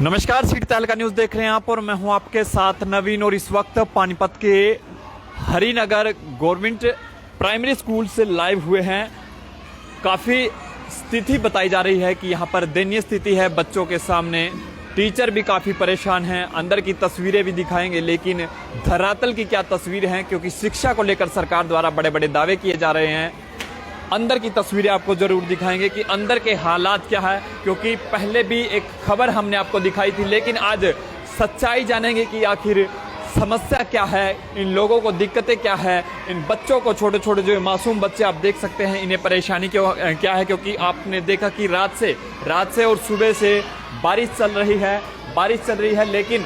नमस्कार, सिटी तहलका न्यूज देख रहे हैं आप और मैं हूं आपके साथ नवीन। और इस वक्त पानीपत के हरिनगर गवर्नमेंट प्राइमरी स्कूल से लाइव हुए हैं। काफ़ी स्थिति बताई जा रही है कि यहां पर दयनीय स्थिति है बच्चों के सामने। टीचर भी काफ़ी परेशान हैं। अंदर की तस्वीरें भी दिखाएंगे, लेकिन धरातल की क्या तस्वीर हैं, क्योंकि शिक्षा को लेकर सरकार द्वारा बड़े बड़े दावे किए जा रहे हैं। अंदर की तस्वीरें आपको जरूर दिखाएंगे कि अंदर के हालात क्या है, क्योंकि पहले भी एक खबर हमने आपको दिखाई थी, लेकिन आज सच्चाई जानेंगे कि आखिर समस्या क्या है, इन लोगों को दिक्कतें क्या है। इन बच्चों को, छोटे छोटे जो मासूम बच्चे आप देख सकते हैं, इन्हें परेशानी क्या है, क्योंकि आपने देखा कि रात से और सुबह से बारिश चल रही है, लेकिन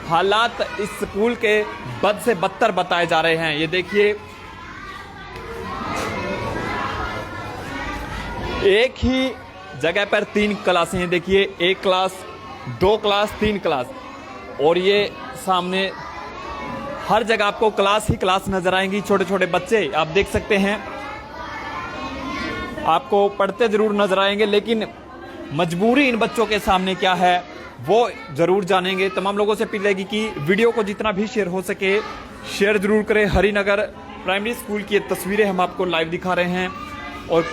हालात इस स्कूल के बद से बदतर बताए जा रहे हैं। ये देखिए, एक ही जगह पर 3 क्लासें हैं। देखिए, 1 क्लास, 2 क्लास, 3 क्लास, और ये सामने हर जगह आपको क्लास ही क्लास नजर आएंगी। छोटे छोटे बच्चे आप देख सकते हैं, आपको पढ़ते जरूर नजर आएंगे, लेकिन मजबूरी इन बच्चों के सामने क्या है वो जरूर जानेंगे। तमाम लोगों से अपील रहेगी कि वीडियो को जितना भी शेयर हो सके शेयर जरूर करें। हरिनगर प्राइमरी स्कूल की तस्वीरें हम आपको लाइव दिखा रहे हैं, और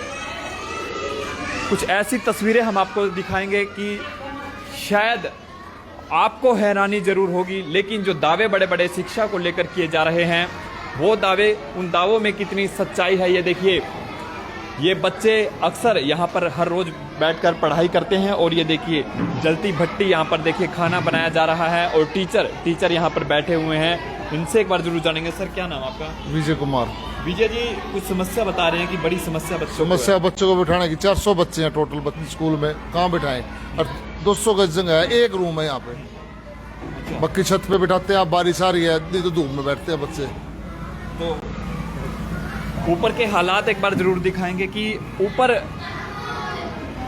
कुछ ऐसी तस्वीरें हम आपको दिखाएंगे कि शायद आपको हैरानी जरूर होगी, लेकिन जो दावे बड़े बड़े शिक्षा को लेकर किए जा रहे हैं, वो दावे, उन दावों में कितनी सच्चाई है। ये देखिए, ये बच्चे अक्सर यहाँ पर हर रोज बैठकर पढ़ाई करते हैं, और ये देखिए जलती भट्टी, यहाँ पर देखिए खाना बनाया जा रहा है, और टीचर यहाँ पर बैठे हुए हैं। इनसे एक बार जरूर जानेंगे। सर, क्या नाम आपका? विजय कुमार। विजय जी, कुछ समस्या बता रहे हैं कि बड़ी समस्या बच्चों को बिठाने की। 400 बच्चे हैं टोटल स्कूल में, कहाँ बिठाएं? और 200 गज जगह है, एक रूम है यहाँ पे। अच्छा। बाकी छत पे बिठाते हैं। आप बारिश आ रही है, नहीं तो धूप में बैठते हैं बच्चे। तो ऊपर के हालात एक बार जरूर दिखाएंगे कि ऊपर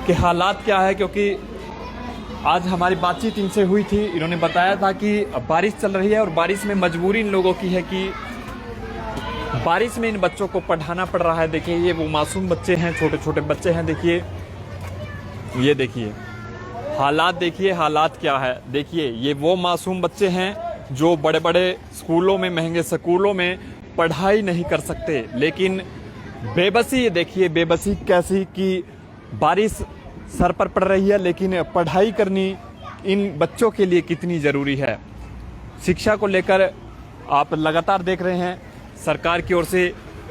के हालात क्या है, क्योंकि आज हमारी बातचीत इनसे हुई थी। इन्होंने बताया था कि बारिश चल रही है, और बारिश में मजबूरी इन लोगों की है कि बारिश में इन बच्चों को पढ़ाना पड़ रहा है। देखिए, ये वो मासूम बच्चे हैं, छोटे छोटे बच्चे हैं। देखिए, ये देखिए हालात, देखिए हालात क्या है। देखिए, ये वो मासूम बच्चे हैं जो बड़े बड़े स्कूलों में, महंगे स्कूलों में पढ़ाई नहीं कर सकते, लेकिन बेबसी, ये देखिए बेबसी कैसी कि बारिश सर पर पड़ रही है, लेकिन पढ़ाई करनी इन बच्चों के लिए कितनी ज़रूरी है। शिक्षा को लेकर आप लगातार देख रहे हैं सरकार की ओर से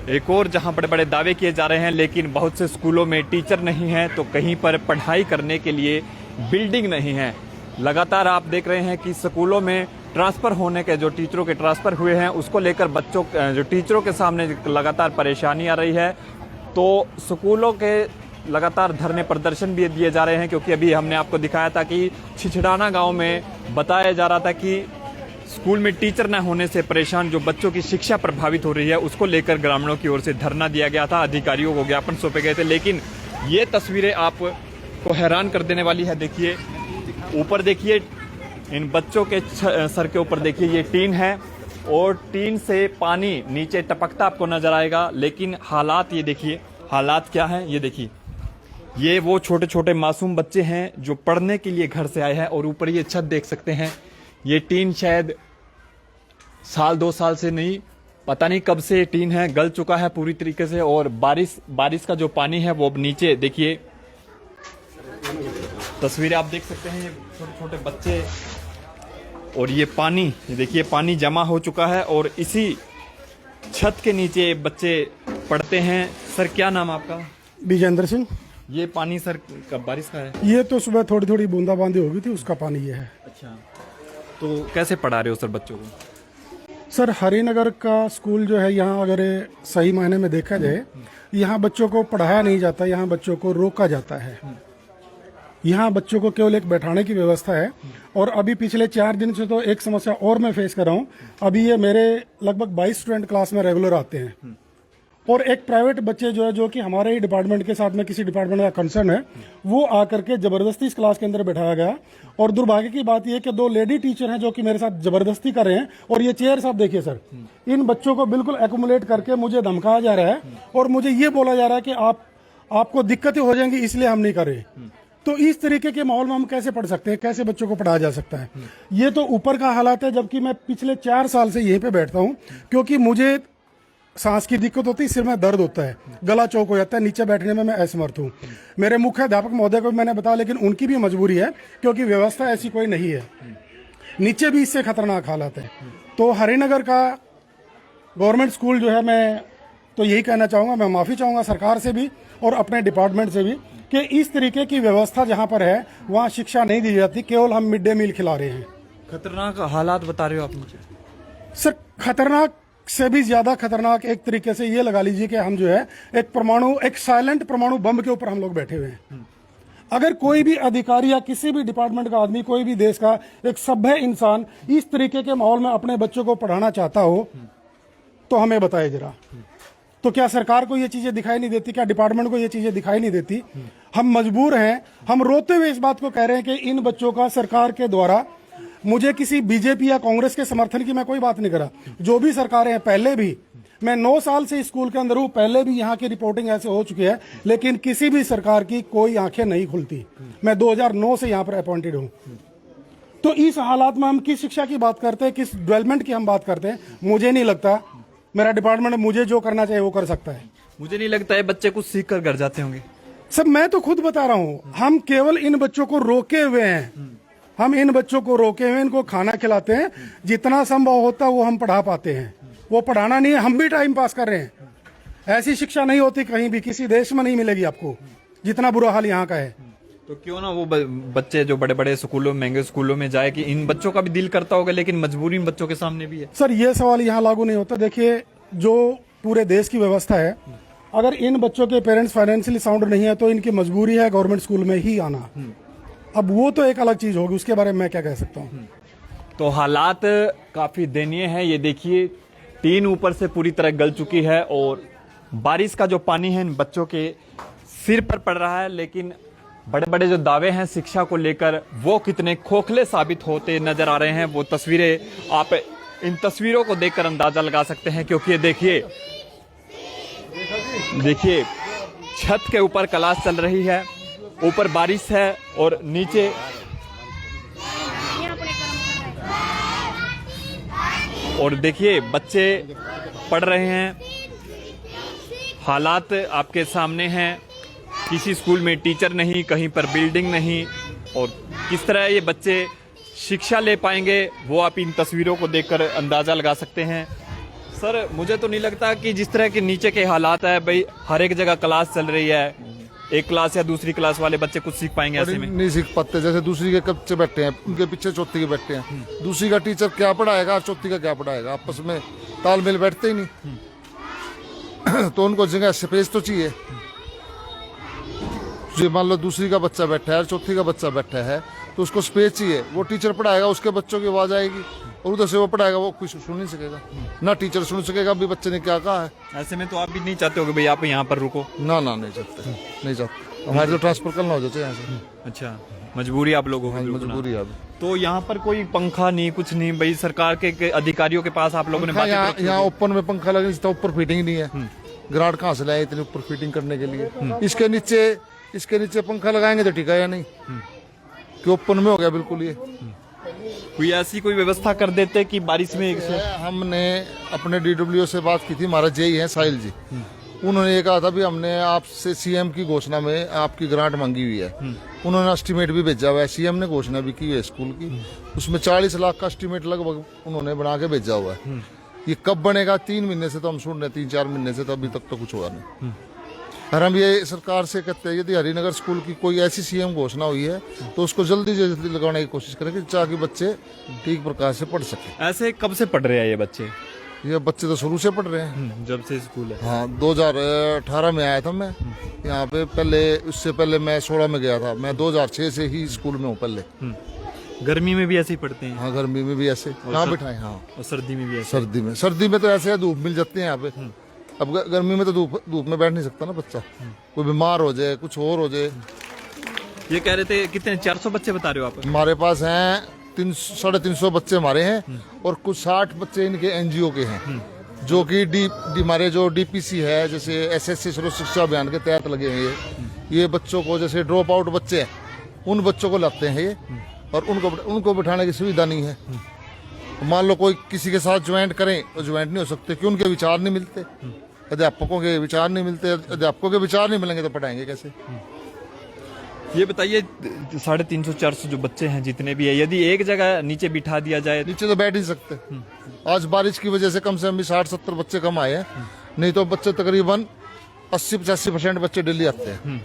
एक और जहां बड़े बड़े दावे किए जा रहे हैं, लेकिन बहुत से स्कूलों में टीचर नहीं हैं, तो कहीं पर पढ़ाई करने के लिए बिल्डिंग नहीं है। लगातार आप देख रहे हैं कि स्कूलों में ट्रांसफ़र होने के, जो टीचरों के ट्रांसफ़र हुए हैं, उसको लेकर जो टीचरों के सामने लगातार परेशानी आ रही है। तो स्कूलों के लगातार धरने प्रदर्शन भी दिए जा रहे हैं, क्योंकि अभी हमने आपको दिखाया था कि छिछड़ाना गांव में बताया जा रहा था कि स्कूल में टीचर न होने से परेशान जो बच्चों की शिक्षा प्रभावित हो रही है, उसको लेकर ग्रामीणों की ओर से धरना दिया गया था, अधिकारियों को ज्ञापन सौंपे गए थे। लेकिन ये तस्वीरें आपको हैरान कर देने वाली है। देखिए, ऊपर देखिए, इन बच्चों के सर के ऊपर देखिए ये टीन है, और टीन से पानी नीचे टपकता आपको नजर आएगा। लेकिन हालात, ये देखिए हालात क्या है। ये देखिए, ये वो छोटे छोटे मासूम बच्चे हैं जो पढ़ने के लिए घर से आए हैं, और ऊपर ये छत देख सकते हैं। ये टीन शायद 1-2 साल से नहीं, पता नहीं कब से टीन है, गल चुका है पूरी तरीके से। और बारिश का जो पानी है वो अब नीचे, देखिए तस्वीरें आप देख सकते हैं, ये छोटे छोटे बच्चे, और ये पानी, ये देखिए पानी जमा हो चुका है, और इसी छत के नीचे बच्चे पढ़ते हैं। सर, क्या नाम आपका? विजेंद्र सिंह। ये पानी सर कब बारिश का है? ये तो सुबह थोड़ी थोड़ी बूंदाबांदी हो गई थी, उसका पानी ये है। अच्छा, तो कैसे पढ़ा रहे हो सर बच्चों को? सर, हरिनगर का स्कूल जो है, यहाँ अगर सही मायने में देखा जाए, यहाँ बच्चों को पढ़ाया नहीं जाता, यहाँ बच्चों को रोका जाता है। यहाँ बच्चों को केवल एक बैठाने की व्यवस्था है। और अभी पिछले 4 दिन से तो एक समस्या और मैं फेस कर रहा हूँ। अभी ये मेरे लगभग 22 स्टूडेंट क्लास में रेगुलर आते हैं, और एक प्राइवेट बच्चे जो है, जो कि हमारे ही डिपार्टमेंट के साथ में किसी डिपार्टमेंट का कंसर्न है, वो आकर के जबरदस्ती इस क्लास के अंदर बैठाया गया। और दुर्भाग्य की बात यह कि 2 लेडी टीचर हैं जो कि मेरे साथ जबरदस्ती कर रहे हैं। और ये चेयर्स आप देखिए सर, इन बच्चों को बिल्कुल एक्युमुलेट करके मुझे धमकाया जा रहा है, और मुझे ये बोला जा रहा है कि आपको दिक्कतें हो जाएंगी, इसलिए हम नहीं कर रहे। तो इस तरीके के माहौल में हम कैसे पढ़ सकते हैं, कैसे बच्चों को पढ़ाया जा सकता है? ये तो ऊपर का हालात है, जबकि मैं पिछले 4 साल से यहीं पे बैठता हूँ, क्योंकि मुझे सांस की दिक्कत होती है, सिर में दर्द होता है, गला चौक हो जाता है, नीचे बैठने में मैं असमर्थ हूँ। मेरे मुख्य अध्यापक महोदय को भी मैंने बताया, लेकिन उनकी भी मजबूरी है, क्योंकि व्यवस्था ऐसी कोई नहीं है। नीचे भी इससे खतरनाक हालात है। तो हरिनगर का गवर्नमेंट स्कूल जो है, मैं तो यही कहना चाहूँगा, मैं माफ़ी चाहूँगा सरकार से भी और अपने डिपार्टमेंट से भी, कि इस तरीके की व्यवस्था जहाँ पर है वहाँ शिक्षा नहीं दी जाती, केवल हम मिड डे मील खिला रहे हैं। खतरनाक हालात बता रहे हो आप मुझे? सर, खतरनाक से भी ज्यादा खतरनाक एक तरीके से ये लगा लीजिए कि हम जो है एक साइलेंट परमाणु बम के ऊपर हम लोग बैठे हुए हैं। अगर कोई भी अधिकारी या किसी भी डिपार्टमेंट का आदमी, कोई भी देश का एक सभ्य इंसान इस तरीके के माहौल में अपने बच्चों को पढ़ाना चाहता हो तो हमें बताए जरा। तो क्या सरकार को ये चीजें दिखाई नहीं देती? क्या डिपार्टमेंट को ये चीजें दिखाई नहीं देती? हम मजबूर हैं, हम रोते हुए इस बात को कह रहे हैं कि इन बच्चों का सरकार के द्वारा, मुझे किसी बीजेपी या कांग्रेस के समर्थन की मैं कोई बात नहीं कर रहा, जो भी सरकारें हैं, पहले भी मैं 9 साल से स्कूल के अंदर हूं, पहले भी यहाँ की रिपोर्टिंग ऐसे हो चुकी है, लेकिन किसी भी सरकार की कोई आंखें नहीं खुलती। मैं 2009 से यहाँ पर अपॉइंटेड हूँ। तो इस हालात में हम किस शिक्षा की बात करते हैं, किस डेवलपमेंट की हम बात करते हैं? मुझे नहीं लगता मेरा डिपार्टमेंट मुझे जो करना चाहिए वो कर सकता है। मुझे नहीं लगता है बच्चे कुछ सीख कर घर जाते होंगे। सब मैं तो खुद बता रहा हूँ, हम केवल इन बच्चों को रोके हुए हैं। हम इन बच्चों को रोके हुए, इनको खाना खिलाते हैं, जितना संभव होता है वो हम पढ़ा पाते हैं। वो पढ़ाना नहीं है, हम भी टाइम पास कर रहे हैं। ऐसी शिक्षा नहीं होती कहीं भी, किसी देश में नहीं मिलेगी आपको, जितना बुरा हाल यहाँ का है। तो क्यों ना वो बच्चे जो बड़े बड़े स्कूलों, महंगे स्कूलों में जाए, कि इन बच्चों का भी दिल करता होगा, लेकिन मजबूरी इन बच्चों के सामने भी है। सर, ये सवाल यहाँ लागू नहीं होता। देखिए, जो पूरे देश की व्यवस्था है, अगर इन बच्चों के पेरेंट्स फाइनेंशियली साउंड नहीं है तो इनकी मजबूरी है गवर्नमेंट स्कूल में ही आना। अब वो तो एक अलग चीज होगी, उसके बारे में मैं क्या कह सकता हूँ। तो हालात काफी दयनीय है। ये देखिए, टीन ऊपर से पूरी तरह गल चुकी है और बारिश का जो पानी है इन बच्चों के सिर पर पड़ रहा है। लेकिन बड़े बड़े जो दावे हैं शिक्षा को लेकर, वो कितने खोखले साबित होते नजर आ रहे हैं। वो तस्वीरें, आप इन तस्वीरों को देखकर अंदाजा लगा सकते हैं। क्योंकि ये देखिए छत के ऊपर क्लास चल रही है, ऊपर बारिश है और नीचे और देखिए बच्चे पढ़ रहे हैं। हालात आपके सामने हैं, किसी स्कूल में टीचर नहीं, कहीं पर बिल्डिंग नहीं, और किस तरह ये बच्चे शिक्षा ले पाएंगे वो आप इन तस्वीरों को देखकर अंदाजा लगा सकते हैं। सर, मुझे तो नहीं लगता कि जिस तरह के नीचे के हालात है, भाई हर एक जगह क्लास चल रही है, एक क्लास या दूसरी क्लास वाले बच्चे कुछ सीख पाएंगे ऐसे में? नहीं सीख पाते। जैसे दूसरी के बच्चे बैठे हैं, उनके पीछे चौथी के बैठे हैं, दूसरी का टीचर क्या पढ़ाएगा, चौथी का क्या पढ़ाएगा, आपस में तालमेल बैठते ही नहीं। तो उनको जगह स्पेस तो चाहिए। जो मान लो दूसरी का बच्चा बैठा है, चौथी का बच्चा बैठा है, तो उसको स्पेस चाहिए। वो टीचर पढ़ाएगा, उसके बच्चों की आवाज आएगी, और उधर से वो पढ़ाएगा, वो कुछ सुन नहीं सकेगा, ना टीचर सुन सकेगा अभी बच्चे ने क्या कहा है। ऐसे में तो आप भी नहीं चाहते हो कि भाई आप यहाँ पर रुको? ना ना, नहीं चाहते, नहीं चाहते। हमारे तो ट्रांसफर करना हो जाता है यहाँ से। अच्छा, मजबूरी आप लोगों की? मजबूरी है। तो यहाँ पर कोई पंखा नहीं, कुछ नहीं, भाई सरकार के अधिकारियों के पास आप लोगों ने बातें रखी? यहाँ ओपन में पंखा लगे, ऊपर फिटिंग नहीं है। ग्रांट कहाँ से लाए इतनी ऊपर फिटिंग करने के लिए? इसके नीचे पंखा लगाएंगे तो टिका या नहीं, कि ओपन में हो गया बिल्कुल। ये कोई व्यवस्था कर देते कि बारिश में हमने अपने DWO से बात की थी, हमारा जेई है साहिल जी, उन्होंने ये कहा था भी हमने आपसे सीएम की घोषणा में आपकी ग्रांट मांगी हुई है। उन्होंने एस्टीमेट भी भेजा हुआ है, सीएम ने घोषणा भी की है स्कूल की, उसमें 40 लाख का एस्टीमेट लगभग उन्होंने बना के भेजा हुआ है। ये कब बनेगा? 3 महीने से तो हम सुन रहे हैं, 3-4 महीने से, तो अभी तक तो कुछ हुआ नहीं। और हम ये सरकार से कहते हैं, यदि हरिनगर स्कूल की कोई ऐसी सीएम घोषणा हुई है तो उसको जल्दी से जल्दी लगाने की कोशिश करें, ताकि बच्चे ठीक प्रकार से पढ़ सकें। ऐसे कब से पढ़ रहे हैं ये बच्चे? ये बच्चे तो शुरू से पढ़ रहे हैं, जब से स्कूल है। हाँ, 2018 में आया था मैं यहाँ पे। पहले, उससे पहले मैं 16 में गया था। मैं 2006 से ही स्कूल में हूँ पहले। गर्मी में भी ऐसे ही पढ़ते हैं? हाँ, गर्मी में भी ऐसे। कहाँ बिठाए? हाँ, और सर्दी में भी ऐसे? सर्दी में तो ऐसे है, धूप मिल जाती है यहाँ पे। अब गर्मी में तो धूप में बैठ नहीं सकता ना बच्चा, कोई बीमार हो जाए, कुछ और हो जाए। ये कह रहे थे कितने, 400 बच्चे बता रहे हो आप? हमारे पास हैं 350 बच्चे हमारे हैं, और कुछ 60 बच्चे इनके एनजीओ के हैं, जो कि हमारे जो DPC है, जैसे SSC सर्व शिक्षा अभियान के तहत लगे हैं। ये बच्चों को, जैसे ड्रॉप आउट बच्चे हैं, उन बच्चों को लाते हैं ये, और उनको बिठाने की सुविधा नहीं है। मान लो कोई किसी के साथ ज्वाइंट करें तो ज्वाइंट नहीं हो सकते, क्योंकि उनके विचार नहीं मिलते, अध्यापकों के विचार नहीं मिलते। अध्यापकों के विचार नहीं मिलेंगे तो पढ़ाएंगे कैसे? ये बताइए 350-400 जो बच्चे हैं जितने भी है, यदि एक जगह नीचे बिठा दिया जाए नीचे तो बैठ ही सकते। आज बारिश की वजह से कम से कम भी 60-70 बच्चे कम आए हैं, नहीं तो बच्चे तकरीबन 80-85% बच्चे डेली आते हैं।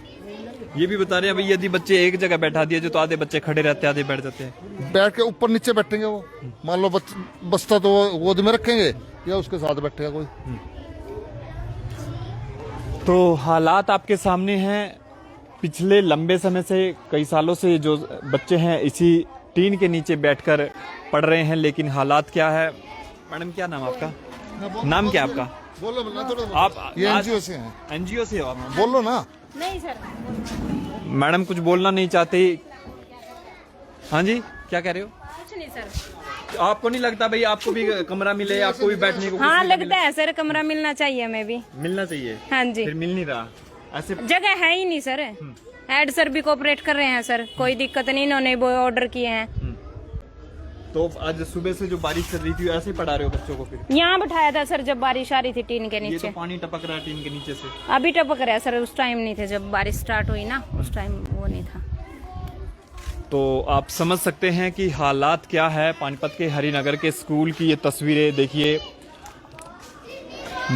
ये भी बता रहे हैं भाई, यदि बच्चे एक जगह बैठा दिए जो तो आधे बच्चे खड़े रहते हैं, आधे बैठ जाते हैं। बैठ के ऊपर नीचे बैठेंगे वो, मान लो बस्ता तो वो गोद में रखेंगे या उसके साथ बैठेगा कोई। तो हालात आपके सामने हैं। पिछले लंबे समय से, कई सालों से जो बच्चे हैं इसी टीन के नीचे बैठकर पढ़ रहे हैं, लेकिन हालात क्या है। मैडम क्या नाम आपका? नाम क्या आपका? बोलो ना, आप ये एनजीओ से हैं। एनजीओ से हो आप? बोलो ना। नहीं सर, मैडम कुछ बोलना नहीं चाहते? हाँ जी, क्या कह रहे हो? कुछ नहीं सर। आपको नहीं लगता भाई आपको भी कमरा मिले, आपको भी बैठने को कुछ हाँ भी लगता है सर, कमरा मिलना चाहिए हमें भी। मिलना चाहिए? हाँ जी, फिर मिल नहीं रहा ऐसे। जगह है ही नहीं सर। हेड सर भी कोऑपरेट कर रहे हैं सर, कोई दिक्कत नहीं, इन्होंने वो ऑर्डर किए हैं। तो आज सुबह से जो बारिश चल रही थी ऐसे ही पढ़ा रहे हो बच्चों को? फिर यहाँ बिठाया था सर जब बारिश आ रही थी टीन के ये नीचे। तो पानी टपक रहा है टीन के नीचे से। अभी टपक रहा है सर, उस टाइम नहीं थे जब बारिश स्टार्ट हुई ना, उस टाइम वो नहीं था। तो आप समझ सकते हैं कि हालात क्या है। पानीपत के हरिनगर के स्कूल की ये तस्वीरें देखिए।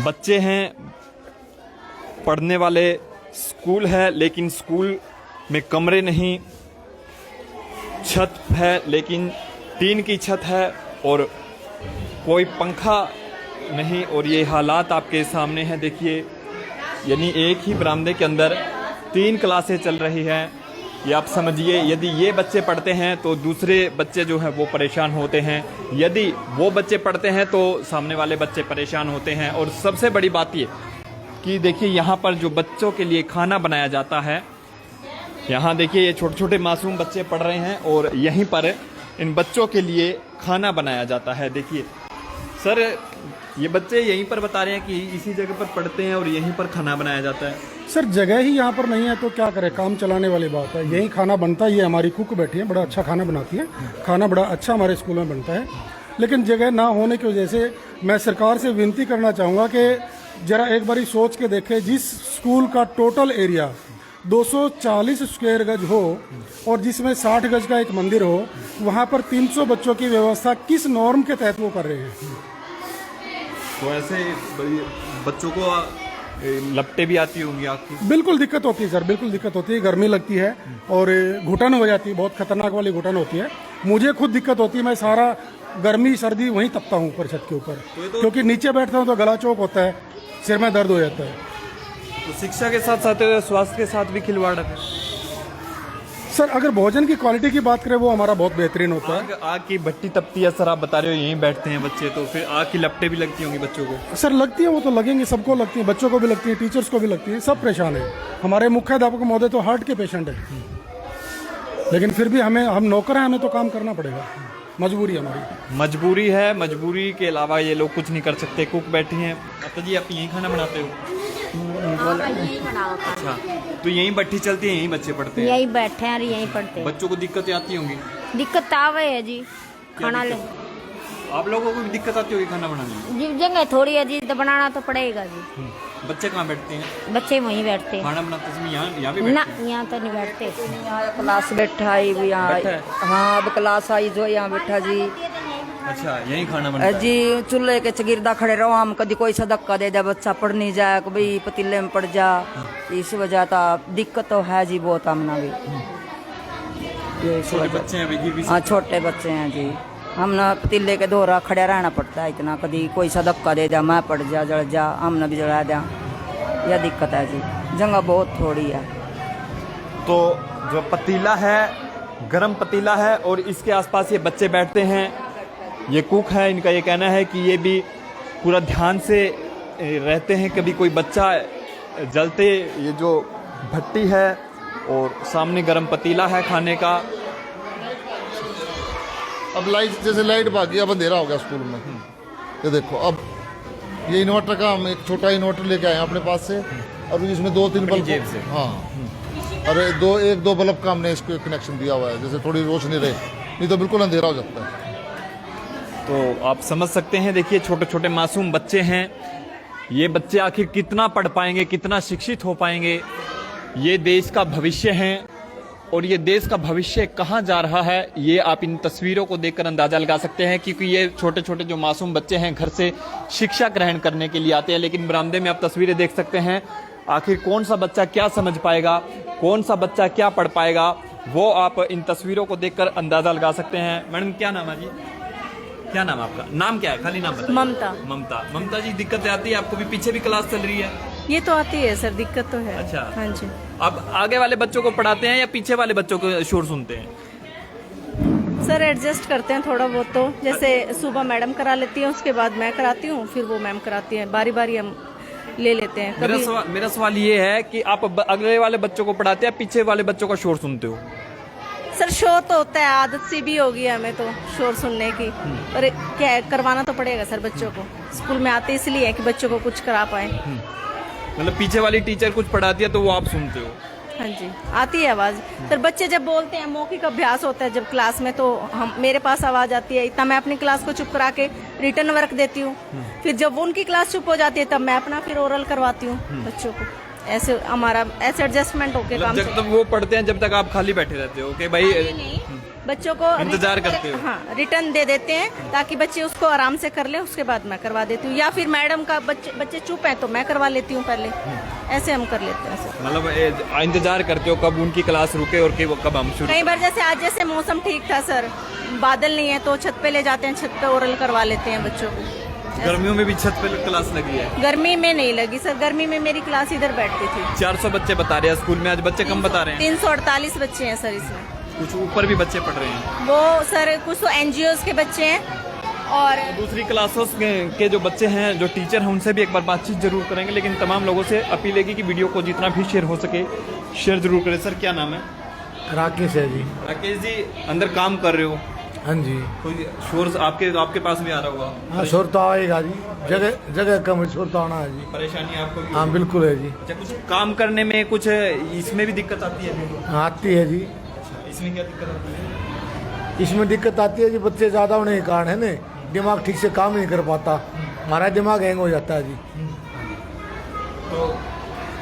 बच्चे हैं, पढ़ने वाले स्कूल है, लेकिन स्कूल में कमरे नहीं, छत है लेकिन टीन की छत है और कोई पंखा नहीं। और ये हालात आपके सामने हैं देखिए, यानी एक ही बरामदे के अंदर 3 क्लासें चल रही हैं। ये आप समझिए, यदि ये बच्चे पढ़ते हैं तो दूसरे बच्चे जो हैं वो परेशान होते हैं, यदि वो बच्चे पढ़ते हैं तो सामने वाले बच्चे परेशान होते हैं। और सबसे बड़ी बात ये कि देखिए यहाँ पर जो बच्चों के लिए खाना बनाया जाता है, यहाँ देखिए ये छोटे छोटे मासूम बच्चे पढ़ रहे हैं और यहीं पर इन बच्चों के लिए खाना बनाया जाता है। देखिए सर, ये बच्चे यहीं पर बता रहे हैं कि इसी जगह पर पढ़ते हैं और यहीं पर खाना बनाया जाता है। सर जगह ही यहाँ पर नहीं है तो क्या करें, काम चलाने वाली बात है। यही खाना बनता है, ये हमारी कुक बैठी है, बड़ा अच्छा खाना बनाती है, खाना बड़ा अच्छा हमारे स्कूल में बनता है। लेकिन जगह ना होने की वजह से मैं सरकार से विनती करना चाहूँगा कि जरा एक बारी सोच के देखें, जिस स्कूल का टोटल एरिया 240 स्क्वायर गज हो और जिसमें 60 गज का एक मंदिर हो, वहाँ पर 300 बच्चों की व्यवस्था किस नॉर्म के तहत वो कर रहे हैं। तो ऐसे बच्चों को लपटें भी आती होंगी आपकी? बिल्कुल दिक्कत होती है सर, बिल्कुल दिक्कत होती है, गर्मी लगती है और घुटन हो जाती है, बहुत खतरनाक वाली घुटन होती है। मुझे खुद दिक्कत होती है, मैं सारा गर्मी सर्दी वहीं तपता हूँ ऊपर छत के ऊपर, क्योंकि नीचे बैठता हूँ तो गला चौक होता है, सिर में दर्द हो जाता है। तो शिक्षा के साथ साथ स्वास्थ्य के साथ भी खिलवाड़ है सर। अगर भोजन की क्वालिटी की बात करें वो हमारा बहुत बेहतरीन होता है। आग की भट्टी तपती है सर, आप बता रहे हो यहीं बैठते हैं बच्चे, तो फिर आग की लपटें भी लगती होंगी बच्चों को? सर लगती है, वो तो लगेंगे, सबको लगती है, बच्चों को भी लगती है, टीचर्स को भी लगती है, सब परेशान है। हमारे मुख्याध्यापक महोदय तो हार्ट के पेशेंट है, लेकिन फिर भी हम नौकर हैं, हमें तो काम करना पड़ेगा, मजबूरी हमारी। मजबूरी है, मजबूरी के अलावा ये लोग कुछ नहीं कर सकते। कुक बैठी हैं। माता जी आप यहीं खाना बनाते हो? अच्छा, तो यहीं भट्टी चलती है, यहीं बच्चे पढ़ते हैं? यही बैठे हैं और यही पढ़ते हैं। बच्चों को दिक्कतें आती होंगी? दिक्कत आवे है जी, खाना ले आप लोगों को भी दिक्कत आती होगी खाना बनाने में? जी, जगह थोड़ी है जी, तो बनाना तो पड़ेगा जी। बच्चे कहाँ बैठते हैं? बच्चे वहीं बैठते हैं खाना बनाते समय यहाँ भी ना, बैठते हैं? यहाँ तो नहीं बैठते। यहाँ क्लास बैठा है वो यहाँ। बैठा है? हाँ अब क्लास आई जो यहाँ बैठा जी। अच्छा, यहीं खाना बनता है? जी चूल्हे के चगिरदा खड़े रहो, हम कभी कोई सा धक्का दे दे, बच्चा पढ़ नहीं जाए, कभी पतीले में पड़ जा, इस वजह का दिक्कत तो है जी बहुत हमने भी। ये इस छोटे वजह- बच्चे हैं, गिर भी हाँ छोटे बच्चे हैं जी, हमने पतीले के दोहरा खड़े रहना पड़ता है इतना, कभी कोई सा धक्का दे दे, मैं पड़ जा, जड़ जा, हमने भी जड़ा दिया, यह दिक्कत है जी, जगह बहुत थोड़ी है। तो जो पतीला है, गरम पतीला है और इसके आसपास ये बच्चे बैठते हैं। ये कुक है, इनका ये कहना है कि ये भी पूरा ध्यान से रहते हैं, कभी कोई बच्चा जलते, ये जो भट्टी है और सामने गरम पतीला है खाने का। अब लाइट, जैसे लाइट भागी, अब अंधेरा हो गया स्कूल में। ये देखो, अब ये इन्वर्टर का हम एक छोटा इन्वर्टर लेके आए हैं अपने पास से, और इसमें 2-3 बल्ब जेब से? हाँ, और एक दो बल्ब का हमने इसको कनेक्शन दिया हुआ है, जैसे थोड़ी रोशनी रहे, नहीं तो बिल्कुल अंधेरा हो जाता है। तो आप समझ सकते हैं, देखिए छोटे छोटे मासूम बच्चे हैं, ये बच्चे आखिर कितना पढ़ पाएंगे, कितना शिक्षित हो पाएंगे। ये देश का भविष्य है और ये देश का भविष्य कहाँ जा रहा है ये आप इन तस्वीरों को देखकर अंदाजा लगा सकते हैं, क्योंकि ये छोटे छोटे जो मासूम बच्चे हैं घर से शिक्षा ग्रहण करने के लिए आते हैं, लेकिन बरामदे में आप तस्वीरें देख सकते हैं। आखिर कौन सा बच्चा क्या समझ पाएगा, कौन सा बच्चा क्या पढ़ पाएगा, वो आप इन तस्वीरों को देखकर अंदाजा लगा सकते हैं। मैडम क्या नाम है जी, क्या नाम है आपका? नाम क्या है, खाली नाम बताइए। ममता। ममता। ममता जी, दिक्कत आती है आपको भी? पीछे भी क्लास चल रही है? ये तो आती है सर, दिक्कत तो है। अच्छा। हाँ जी। अब आगे वाले बच्चों को पढ़ाते हैं या पीछे वाले बच्चों को शोर सुनते हैं? सर एडजस्ट करते हैं थोड़ा बहुत, तो जैसे सुबह मैडम करा लेती है, उसके बाद मैं कराती हूँ, फिर वो मैम कराती है, बारी बारी हम ले लेते हैं। मेरा सवाल ये है कि आप अगले वाले बच्चों को पढ़ाते हैं, पीछे वाले बच्चों का शोर सुनते हो? सर शोर तो होता है, आदत सी भी होगी हमें तो शोर सुनने की, पर क्या है, करवाना तो पड़ेगा सर बच्चों को। स्कूल में आते इसलिए है कि बच्चों को कुछ करा पाए। मतलब पीछे वाली टीचर कुछ पढ़ाती है तो वो आप सुनते हो? हाँ जी, आती है आवाज। सर बच्चे जब बोलते हैं, मौखिक अभ्यास होता है जब क्लास में, तो हम मेरे पास आवाज आती है, इतना मैं अपनी क्लास को चुप करा के रिटर्न वर्क देती हूँ। फिर जब उनकी क्लास चुप हो जाती है तब मैं अपना फिर ओरल करवाती हूँ बच्चों को। ऐसे हमारा ऐसे एडजस्टमेंट होके काम जब तक वो पढ़ते हैं जब तक आप खाली बैठे रहते हो कि भाई नहीं, बच्चों को इंतजार करते हो? हाँ, रिटर्न दे देते हैं ताकि बच्चे उसको आराम से कर ले, उसके बाद मैं करवा देती हूँ, या फिर मैडम का बच्चे चुप है तो मैं करवा लेती हूँ पहले। ऐसे हम कर लेते हैं सर। मतलब इंतजार करते हो कब उनकी क्लास रुके और कब हम शुरू? कई बार जैसे आज जैसे मौसम ठीक था सर, बादल नहीं है तो छत पे ले जाते हैं, छत पे ओरल करवा लेते हैं बच्चों को। गर्मियों में भी छत पे क्लास लगी है? गर्मी में नहीं लगी सर, गर्मी में मेरी क्लास इधर बैठती थी। 400 बच्चे बता रहे हैं स्कूल में, आज बच्चे कम बता रहे हैं। 348 बच्चे हैं सर इसमें। कुछ ऊपर भी बच्चे पढ़ रहे हैं? वो सर कुछ तो एनजीओ के बच्चे हैं और दूसरी क्लासों के जो बच्चे हैं, जो टीचर हैं, उनसे भी एक बार बातचीत जरूर करेंगे, लेकिन तमाम लोगों से अपील है कि वीडियो को जितना भी शेयर हो सके शेयर जरूर करें। सर क्या नाम है? राकेश है जी। राकेश जी, अंदर काम कर रहे हो? हाँ जी। कोई शोर आपके पास भी आ रहा होगा? हाँ, शोर तो आएगा जी, जगह कम है, शोर तो आना है जी। परेशानी आपको भी? हाँ बिल्कुल है जी। अच्छा, कुछ काम करने में कुछ इसमें भी दिक्कत आती है? हाँ, आती है जी। इसमें क्या दिक्कत आती है? इसमें दिक्कत आती है जी, बच्चे ज़्यादा होने के कारण है ना, दिमाग ठीक से काम नहीं कर पाता, हमारा दिमाग हैंग हो जाता है जी। तो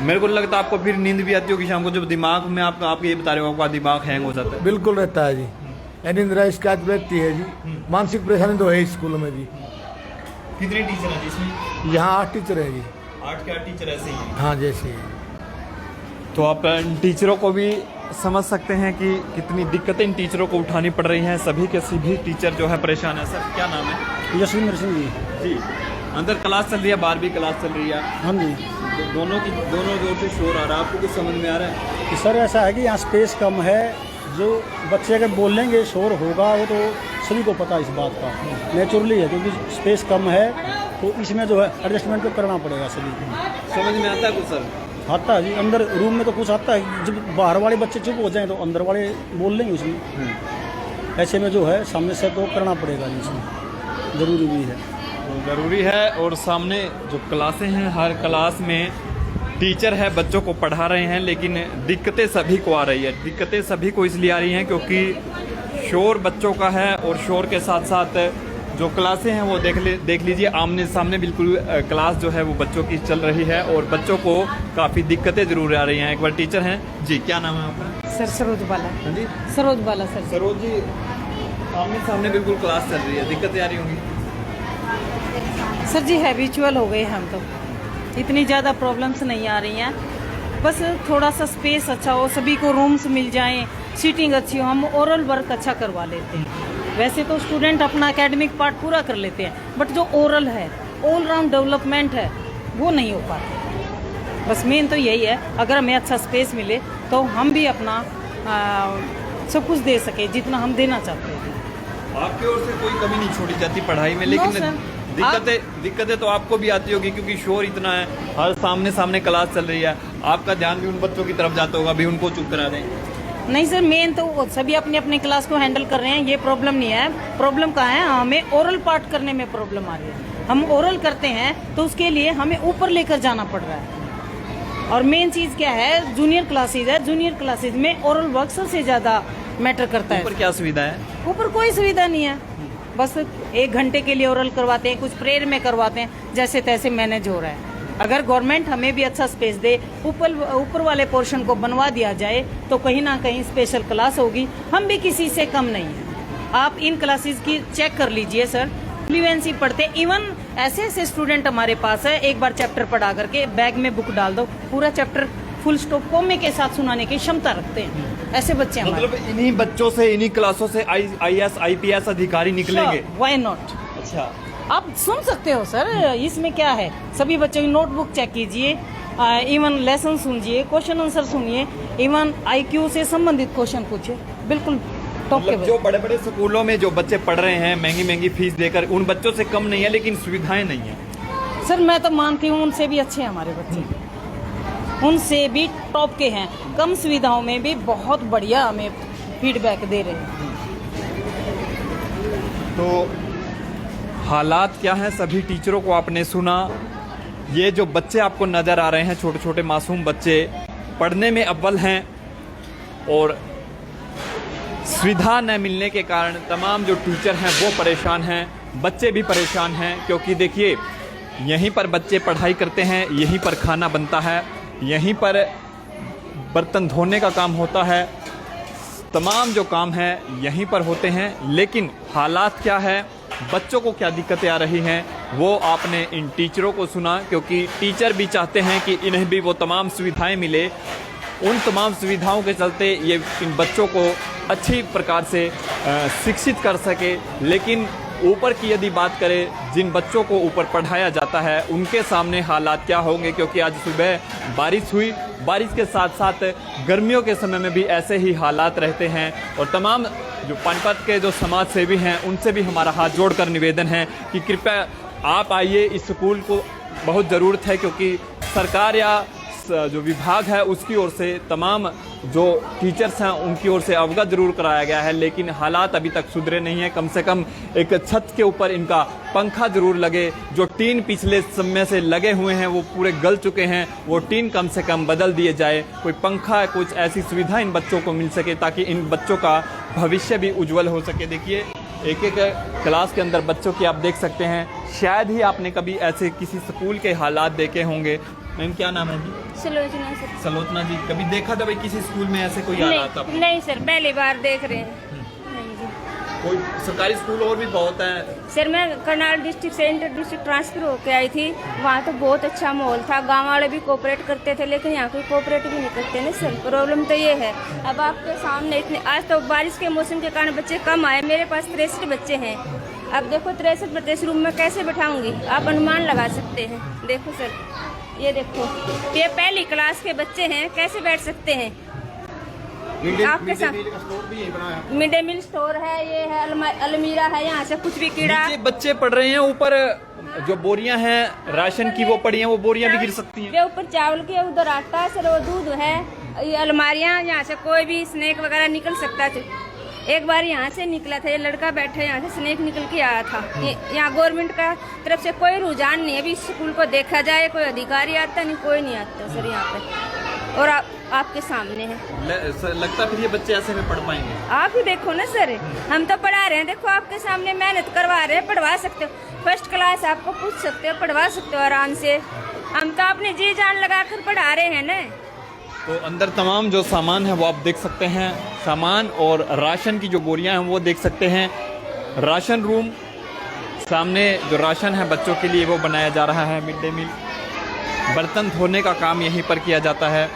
मेरे को लगता है आपको फिर नींद भी आती होगी शाम को, जब दिमाग में आप ये बता रहे हो आपका दिमाग हैंग हो जाता है? बिल्कुल रहता है जी, निंद्रा शिकायत रहती है जी, मानसिक परेशानी तो है स्कूल में जी। कितने टीचर हैं जिसमें? यहाँ 8 टीचर हैं जी। 8 के 8 टीचर ऐसे ही हैं? हाँ जैसे ही। तो आप टीचरों को भी समझ सकते हैं कि कितनी दिक्कतें इन टीचरों को उठानी पड़ रही हैं। सभी के सभी टीचर जो है परेशान है। सर क्या नाम है? यशविंदर सिंह जी। जी, अंदर क्लास चल रही है, बाहर भी क्लास चल रही है, हाँ जी। दोनों जोर से शोर आ रहा है, आपको कुछ समझ में आ रहा है? सर ऐसा है कि यहाँ स्पेस कम है, जो बच्चे अगर बोलेंगे शोर होगा, वो तो सभी को पता है इस बात का, नेचुरली है, क्योंकि स्पेस कम है तो इसमें जो है एडजस्टमेंट तो करना पड़ेगा सभी को। समझ में आता है कुछ सर? आता है जी, अंदर रूम में तो कुछ आता है, जब बाहर वाले बच्चे चुप हो जाएं तो अंदर वाले बोल लेंगे उसमें। ऐसे में जो है सामने से तो करना पड़ेगा जी, इसमें ज़रूरी भी है। तो ज़रूरी है, और सामने जो क्लासें हैं, हर क्लास में टीचर है, बच्चों को पढ़ा रहे हैं, लेकिन दिक्कतें सभी को आ रही है। दिक्कतें सभी को इसलिए आ रही हैं क्योंकि शोर बच्चों का है, और शोर के साथ साथ जो क्लासें हैं वो देख लीजिए, आमने सामने बिल्कुल क्लास जो है वो बच्चों की चल रही है, और बच्चों को काफ़ी दिक्कतें ज़रूर आ रही हैं। एक बार टीचर हैं जी, क्या नाम है आपका? सर सरोज बाला। हाँ जी, सरोज बाला सर। सरोज जी, आमने सामने बिल्कुल क्लास चल रही है, दिक्कतें आ रही होंगी? सर जी हैबिचुअल हो गए हम तो, इतनी ज़्यादा प्रॉब्लम्स नहीं आ रही हैं, बस थोड़ा सा स्पेस अच्छा हो, सभी को रूम्स मिल जाएं, सीटिंग अच्छी हो, हम ओरल वर्क अच्छा करवा लेते हैं। वैसे तो स्टूडेंट अपना एकेडमिक पार्ट पूरा कर लेते हैं, बट जो ओरल है, ऑल राउंड डेवलपमेंट है, वो नहीं हो पाता। बस मेन तो यही है, अगर हमें अच्छा स्पेस मिले तो हम भी अपना सब कुछ दे सके जितना हम देना चाहते हैं। आपकी ओर से कोई कमी नहीं छोड़ी जाती पढ़ाई में, लेकिन दिक्कतें तो आपको भी आती होगी क्योंकि शोर इतना है, हर सामने क्लास चल रही है, आपका ध्यान भी उन बच्चों की तरफ जाता होगा, भी उनको चुप करा दें। नहीं सर, मेन तो सभी अपनी अपनी क्लास को हैंडल कर रहे हैं, ये प्रॉब्लम नहीं है। प्रॉब्लम कहाँ है, हमें ओरल पार्ट करने में प्रॉब्लम आ रही है। हम ओरल करते हैं तो उसके लिए हमें ऊपर लेकर जाना पड़ रहा है, और मेन चीज क्या है, जूनियर क्लासेज है, जूनियर क्लासेज में ओरल वर्क सबसे ज्यादा मैटर करता है। ऊपर क्या सुविधा है? ऊपर कोई सुविधा नहीं है, बस 1 घंटे के लिए ओरल करवाते हैं, कुछ प्रेयर में करवाते हैं, जैसे तैसे मैनेज हो रहा है। अगर गवर्नमेंट हमें भी अच्छा स्पेस दे, ऊपर वाले पोर्शन को बनवा दिया जाए तो कहीं ना कहीं स्पेशल क्लास होगी। हम भी किसी से कम नहीं है। आप इन क्लासेस की चेक कर लीजिए सर, फ्लुएंसी पढ़ते, इवन ऐसे ऐसे स्टूडेंट हमारे पास है, एक बार चैप्टर पढ़ा करके बैग में बुक डाल दो, पूरा चैप्टर फुल स्टॉप कोमे के साथ सुनाने की क्षमता रखते हैं। ऐसे बच्चे हमारे। मतलब इन्हीं बच्चों से, इन्हीं क्लासों से IAS IPS अधिकारी निकलेंगे? Why not. अच्छा, आप सुन सकते हो सर, इसमें क्या है। सभी बच्चों की नोटबुक चेक कीजिए, इवन लेसन सुनिए, क्वेश्चन आंसर सुनिए, इवन IQ से संबंधित क्वेश्चन पूछे, बिल्कुल टॉप के। मतलब जो बड़े बड़े स्कूलों में जो बच्चे पढ़ रहे हैं महंगी महंगी फीस देकर, उन बच्चों से कम नहीं है, लेकिन सुविधाएं नहीं है। सर मैं तो मानती हूँ उनसे भी अच्छे हैं हमारे बच्चे, उनसे भी टॉप के हैं। कम सुविधाओं में भी बहुत बढ़िया हमें फीडबैक दे रहे हैं। तो हालात क्या हैं, सभी टीचरों को आपने सुना। ये जो बच्चे आपको नज़र आ रहे हैं, छोटे छोटे मासूम बच्चे, पढ़ने में अव्वल हैं और सुविधा न मिलने के कारण तमाम जो टीचर हैं वो परेशान हैं, बच्चे भी परेशान हैं। क्योंकि देखिए, यहीं पर बच्चे पढ़ाई करते हैं, यहीं पर खाना बनता है, यहीं पर बर्तन धोने का काम होता है, तमाम जो काम हैं यहीं पर होते हैं। लेकिन हालात क्या है, बच्चों को क्या दिक्कतें आ रही हैं, वो आपने इन टीचरों को सुना। क्योंकि टीचर भी चाहते हैं कि इन्हें भी वो तमाम सुविधाएं मिले। उन तमाम सुविधाओं के चलते ये इन बच्चों को अच्छी प्रकार से शिक्षित कर सके। लेकिन ऊपर की यदि बात करें, जिन बच्चों को ऊपर पढ़ाया जाता है उनके सामने हालात क्या होंगे। क्योंकि आज सुबह बारिश हुई, बारिश के साथ साथ गर्मियों के समय में भी ऐसे ही हालात रहते हैं। और तमाम जो पानीपत के जो समाज सेवी हैं उनसे भी हमारा हाथ जोड़कर निवेदन है कि कृपया आप आइए, इस स्कूल को बहुत ज़रूरत है। क्योंकि सरकार या जो विभाग है उसकी ओर से तमाम जो टीचर्स हैं उनकी ओर से अवगत जरूर कराया गया है, लेकिन हालात अभी तक सुधरे नहीं हैं। कम से कम एक छत के ऊपर इनका पंखा जरूर लगे। जो टीन पिछले समय से लगे हुए हैं वो पूरे गल चुके हैं, वो टीन कम से कम बदल दिए जाए। कोई पंखा, कुछ ऐसी सुविधा इन बच्चों को मिल सके ताकि इन बच्चों का भविष्य भी उज्जवल हो सके। देखिए, एक एक क्लास के अंदर बच्चों की आप देख सकते हैं। शायद ही आपने कभी ऐसे किसी स्कूल के हालात देखे होंगे। मैम क्या नाम है जी? सलोचना सर। सलोचना जी, कभी देखा था भाई किसी स्कूल में ऐसे कोई हालात? नहीं, नहीं सर, पहली बार देख रहे हैं। नहीं जी। कोई सरकारी स्कूल और भी बहुत है सर। मैं करनाल डिस्ट्रिक्ट से इंटर डिस्ट्रिक्ट ट्रांसफर होकर आई थी, वहाँ तो बहुत अच्छा माहौल था, गांव वाले भी कोऑपरेट करते थे, लेकिन यहाँ कोई कोऑपरेट भी नहीं करते ना सर। प्रॉब्लम तो ये है। अब आपके सामने इतने, आज तो बारिश के मौसम के कारण बच्चे कम आए, मेरे पास 63 बच्चे हैं। अब देखो 63 बच्चे इस रूम में कैसे बैठाऊंगी, आप अनुमान लगा सकते हैं। देखो सर, ये देखो, ये पहली क्लास के बच्चे हैं, कैसे बैठ सकते हैं आपके साथ? मिड डे मील स्टोर है, ये है अलमीरा है, यहाँ से कुछ भी कीड़ा। बच्चे पढ़ रहे हैं, ऊपर जो बोरियां हैं राशन की वो पड़ी हैं, वो बोरियां भी गिर सकती हैं। ये ऊपर चावल की, उधर आटा है सर, वो दूध है, ये अलमारियाँ, यहाँ से कोई भी स्नैक वगैरह निकल सकता है। एक बार यहाँ से निकला था, ये लड़का बैठा, यहाँ से स्नैक निकल के आया था। यहाँ गवर्नमेंट का तरफ से कोई रुझान नहीं है। अभी स्कूल को देखा जाए, कोई अधिकारी आता नहीं, कोई नहीं आता सर यहाँ पे। और आपके सामने है। लगता फिर ये बच्चे ऐसे में पढ़ पाएंगे? आप ही देखो ना सर, हम तो पढ़ा रहे हैं, देखो आपके सामने मेहनत करवा रहे हैं, पढ़वा सकते हो। फर्स्ट क्लास आपको पूछ सकते हो, पढ़वा सकते हो आराम से। हम तो अपनी जी जान लगा कर पढ़ा रहे हैं ना। तो अंदर तमाम जो सामान है वो आप देख सकते हैं, सामान और राशन की जो बोरियां हैं वो देख सकते हैं। राशन रूम, सामने जो राशन है बच्चों के लिए वो बनाया जा रहा है, मिड डे मील। बर्तन धोने का काम यहीं पर किया जाता है,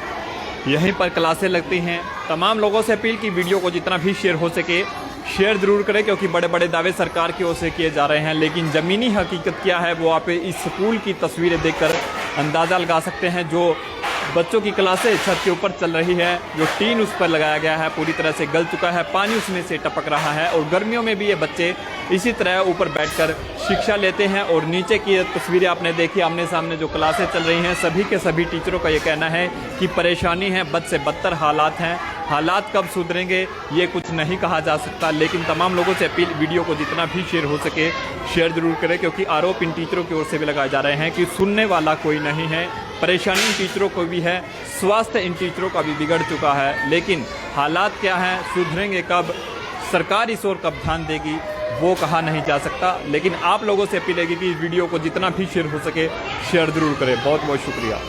यहीं पर क्लासें लगती हैं। तमाम लोगों से अपील की वीडियो को जितना भी शेयर हो सके शेयर ज़रूर करें, क्योंकि बड़े बड़े दावे सरकार की ओर से किए जा रहे हैं, लेकिन ज़मीनी हकीकत क्या है वो आप इस स्कूल की तस्वीरें देखकर अंदाज़ा लगा सकते हैं। जो बच्चों की क्लासें छत के ऊपर चल रही है, जो टीन उस पर लगाया गया है पूरी तरह से गल चुका है, पानी उसमें से टपक रहा है। और गर्मियों में भी ये बच्चे इसी तरह ऊपर बैठकर शिक्षा लेते हैं। और नीचे की तस्वीरें आपने देखी, आमने सामने जो क्लासें चल रही हैं, सभी के सभी टीचरों का ये कहना है कि परेशानी है, बद से बदतर हालात हैं। हालात कब सुधरेंगे ये कुछ नहीं कहा जा सकता, लेकिन तमाम लोगों से अपील, वीडियो को जितना भी शेयर हो सके शेयर जरूर करें, क्योंकि आरोप इन टीचरों की ओर से भी लगाए जा रहे हैं कि सुनने वाला कोई नहीं है। परेशानी इन टीचरों को भी है, स्वास्थ्य इन टीचरों का भी बिगड़ चुका है। लेकिन हालात क्या हैं, सुधरेंगे कब, सरकार इस ओर कब ध्यान देगी, वो कहा नहीं जा सकता। लेकिन आप लोगों से अपील है कि इस वीडियो को जितना भी शेयर हो सके शेयर ज़रूर करें। बहुत बहुत शुक्रिया।